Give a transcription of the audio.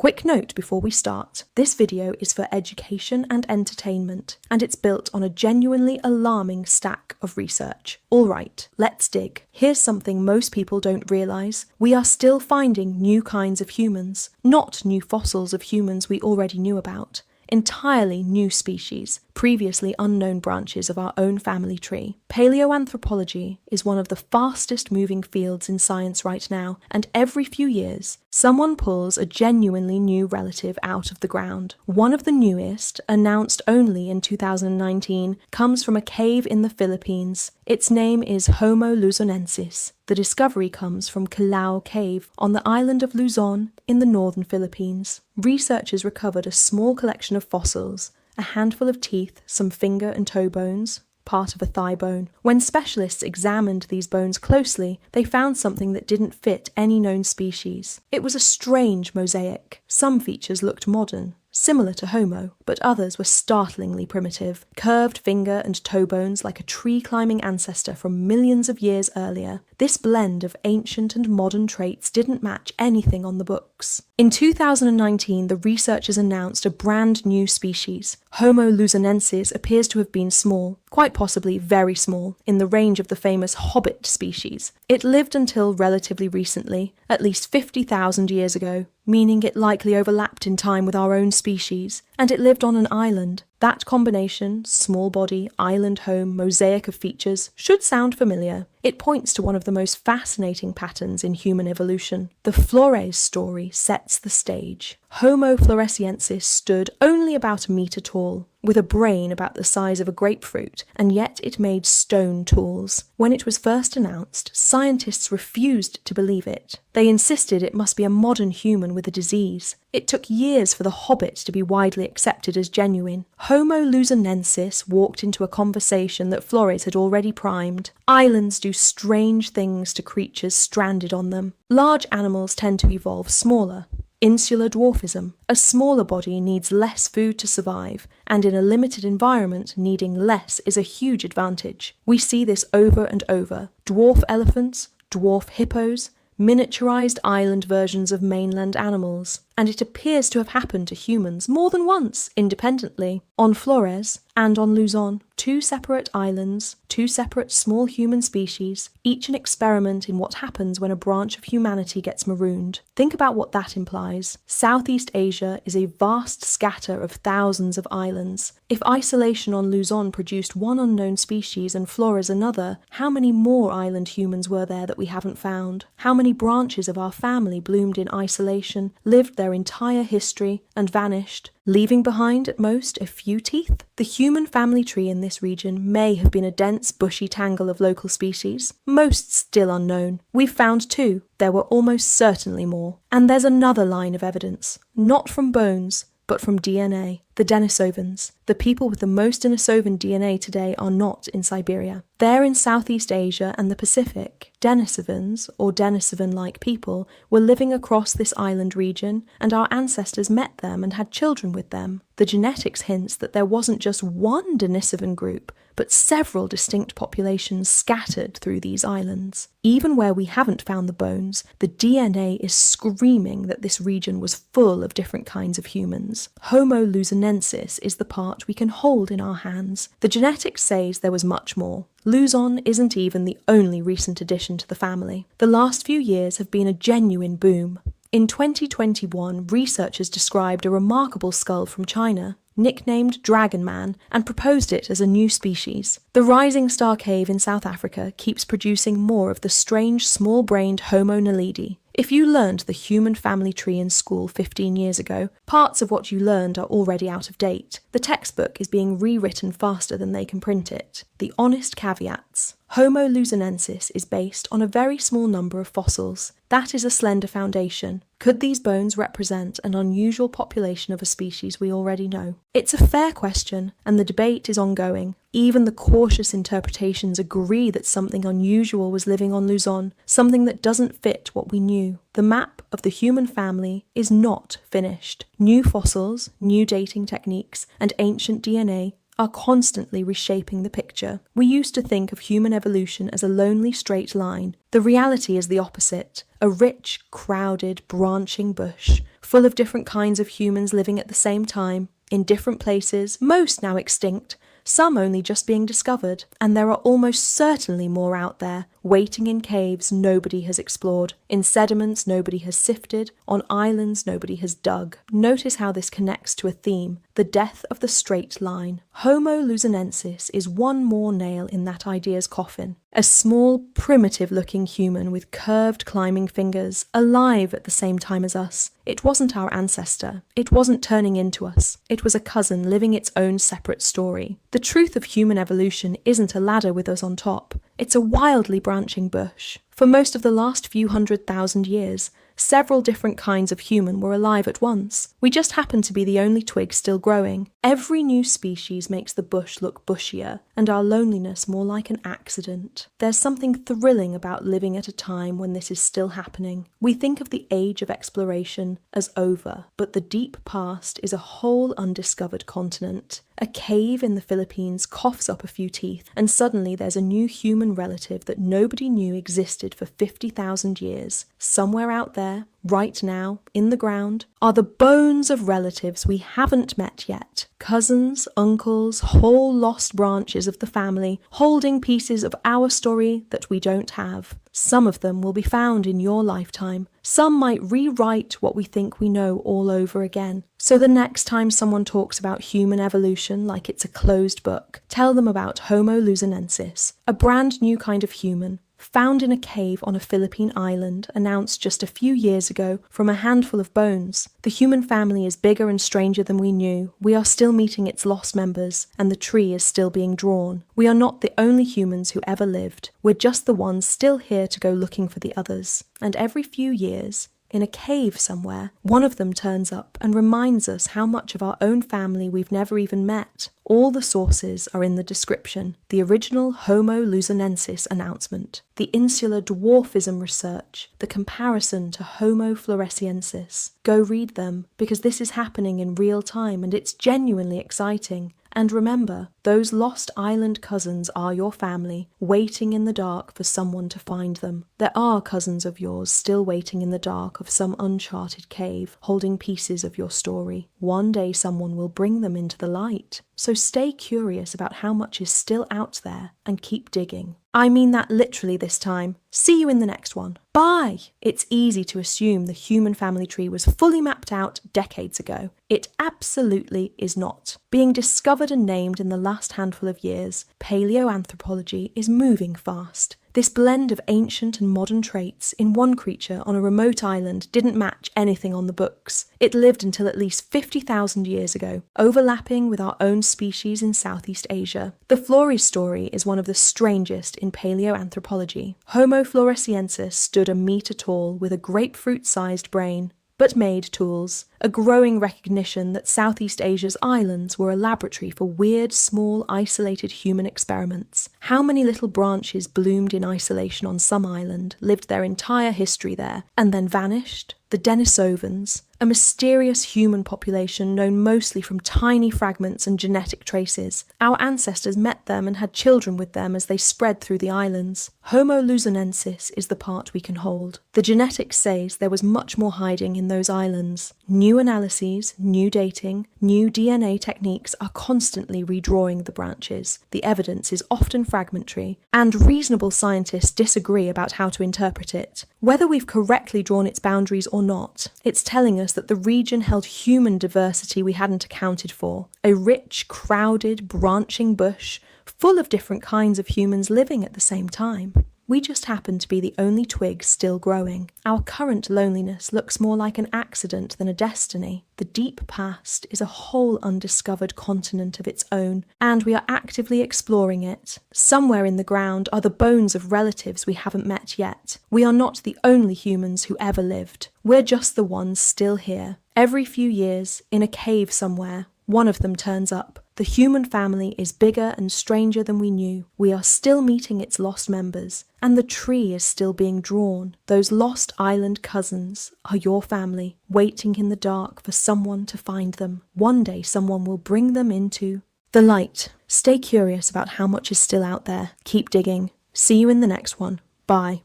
Quick note before we start, this video is for education and entertainment, and it's built on a genuinely alarming stack of research. Alright, let's dig. Here's something most people don't realise. We are still finding new kinds of humans, not new fossils of humans we already knew about. Entirely new species, previously unknown branches of our own family tree. Paleoanthropology is one of the fastest moving fields in science right now, and every few years, someone pulls a genuinely new relative out of the ground. One of the newest, announced only in 2019, comes from a cave in the Philippines. Its name is Homo Luzonensis. The discovery comes from Callao Cave on the island of Luzon in the northern Philippines. Researchers recovered a small collection of fossils, a handful of teeth, some finger and toe bones, part of a thigh bone. When specialists examined these bones closely, they found something that didn't fit any known species. It was a strange mosaic. Some features looked modern, similar to Homo, but others were startlingly primitive. Curved finger and toe bones like a tree-climbing ancestor from millions of years earlier. This blend of ancient and modern traits didn't match anything on the books. In 2019, the researchers announced a brand new species. Homo luzonensis appears to have been small, quite possibly very small, in the range of the famous hobbit species. It lived until relatively recently, at least 50,000 years ago, meaning it likely overlapped in time with our own species, and it lived on an island. That combination, small body, island home, mosaic of features, should sound familiar. It points to one of the most fascinating patterns in human evolution. The Flores story sets the stage. Homo floresiensis stood only about a metre tall, with a brain about the size of a grapefruit, and yet it made stone tools. When it was first announced, scientists refused to believe it. They insisted it must be a modern human with a disease. It took years for the hobbit to be widely accepted as genuine. Homo luzonensis walked into a conversation that Flores had already primed. Islands do strange things to creatures stranded on them. Large animals tend to evolve smaller. Insular dwarfism. A smaller body needs less food to survive, and in a limited environment, needing less is a huge advantage. We see this over and over. Dwarf elephants, dwarf hippos, miniaturized island versions of mainland animals. And it appears to have happened to humans more than once, independently. On Flores and on Luzon, two separate islands, two separate small human species, each an experiment in what happens when a branch of humanity gets marooned. Think about what that implies. Southeast Asia is a vast scatter of thousands of islands. If isolation on Luzon produced one unknown species and Flores another, how many more island humans were there that we haven't found? How many branches of our family bloomed in isolation, lived their entire history, and vanished, leaving behind at most a few teeth? The human family tree in this region may have been a dense, bushy tangle of local species, most still unknown. We've found two. There were almost certainly more. And there's another line of evidence, not from bones, but from DNA. The Denisovans. The people with the most Denisovan DNA today are not in Siberia. They're in Southeast Asia and the Pacific. Denisovans, or Denisovan-like people, were living across this island region, and our ancestors met them and had children with them. The genetics hints that there wasn't just one Denisovan group, but several distinct populations scattered through these islands. Even where we haven't found the bones, the DNA is screaming that this region was full of different kinds of humans. Homo luzonensis is the part we can hold in our hands. The genetics says there was much more. Luzon isn't even the only recent addition to the family. The last few years have been a genuine boom. In 2021, researchers described a remarkable skull from China, nicknamed Dragon Man, and proposed it as a new species. The Rising Star Cave in South Africa keeps producing more of the strange small-brained Homo naledi. If you learned the human family tree in school 15 years ago, parts of what you learned are already out of date. The textbook is being rewritten faster than they can print it. The honest caveats. Homo luzonensis is based on a very small number of fossils. That is a slender foundation. Could these bones represent an unusual population of a species we already know? It's a fair question, and the debate is ongoing. Even the cautious interpretations agree that something unusual was living on Luzon, something that doesn't fit what we knew. The map of the human family is not finished. New fossils, new dating techniques, and ancient DNA are constantly reshaping the picture. We used to think of human evolution as a lonely straight line. The reality is the opposite, a rich, crowded, branching bush, full of different kinds of humans living at the same time, in different places, most now extinct, some only just being discovered, and there are almost certainly more out there, waiting in caves nobody has explored, in sediments nobody has sifted, on islands nobody has dug. Notice how this connects to a theme, the death of the straight line. Homo Luzonensis is one more nail in that idea's coffin. A small, primitive-looking human with curved climbing fingers, alive at the same time as us. It wasn't our ancestor. It wasn't turning into us. It was a cousin living its own separate story. The truth of human evolution isn't a ladder with us on top. It's a wildly branching bush. For most of the last few 100,000 years, several different kinds of human were alive at once. We just happen to be the only twig still growing. Every new species makes the bush look bushier, and our loneliness more like an accident. There's something thrilling about living at a time when this is still happening. We think of the age of exploration as over, but the deep past is a whole undiscovered continent. A cave in the Philippines coughs up a few teeth, and suddenly there's a new human relative that nobody knew existed for 50,000 years. Somewhere out there, right now, in the ground, are the bones of relatives we haven't met yet. Cousins, uncles, whole lost branches of the family, holding pieces of our story that we don't have. Some of them will be found in your lifetime. Some might rewrite what we think we know all over again. So the next time someone talks about human evolution like it's a closed book, tell them about Homo Luzonensis, a brand new kind of human, found in a cave on a Philippine island, announced just a few years ago from a handful of bones. The human family is bigger and stranger than we knew. We are still meeting its lost members, and the tree is still being drawn. We are not the only humans who ever lived. We're just the ones still here to go looking for the others. And every few years, in a cave somewhere, one of them turns up and reminds us how much of our own family we've never even met. All the sources are in the description. The original Homo Luzonensis announcement, the insular dwarfism research, the comparison to Homo floresiensis. Go read them, because this is happening in real time and it's genuinely exciting. And remember, those lost island cousins are your family, waiting in the dark for someone to find them. There are cousins of yours still waiting in the dark of some uncharted cave, holding pieces of your story. One day someone will bring them into the light. So stay curious about how much is still out there and keep digging. I mean that literally this time. See you in the next one. Bye! It's easy to assume the human family tree was fully mapped out decades ago. It absolutely is not. Being discovered and named in the last handful of years, paleoanthropology is moving fast. This blend of ancient and modern traits in one creature on a remote island didn't match anything on the books. It lived until at least 50,000 years ago, overlapping with our own species in Southeast Asia. The Flores story is one of the strangest in paleoanthropology. Homo floresiensis stood a metre tall with a grapefruit-sized brain, but made tools, a growing recognition that Southeast Asia's islands were a laboratory for weird, small, isolated human experiments. How many little branches bloomed in isolation on some island, lived their entire history there, and then vanished? The Denisovans, a mysterious human population known mostly from tiny fragments and genetic traces. Our ancestors met them and had children with them as they spread through the islands. Homo Luzonensis is the part we can hold. The genetics says there was much more hiding in those islands. New analyses, new dating, new DNA techniques are constantly redrawing the branches. The evidence is often fragmentary, and reasonable scientists disagree about how to interpret it. Whether we've correctly drawn its boundaries or not, it's telling us that the region held human diversity we hadn't accounted for. A rich, crowded, branching bush, full of different kinds of humans living at the same time. We just happen to be the only twig still growing. Our current loneliness looks more like an accident than a destiny. The deep past is a whole undiscovered continent of its own, and we are actively exploring it. Somewhere in the ground are the bones of relatives we haven't met yet. We are not the only humans who ever lived. We're just the ones still here. Every few years, in a cave somewhere, one of them turns up. The human family is bigger and stranger than we knew. We are still meeting its lost members, and the tree is still being drawn. Those lost island cousins are your family, waiting in the dark for someone to find them. One day someone will bring them into the light. Stay curious about how much is still out there. Keep digging. See you in the next one. Bye.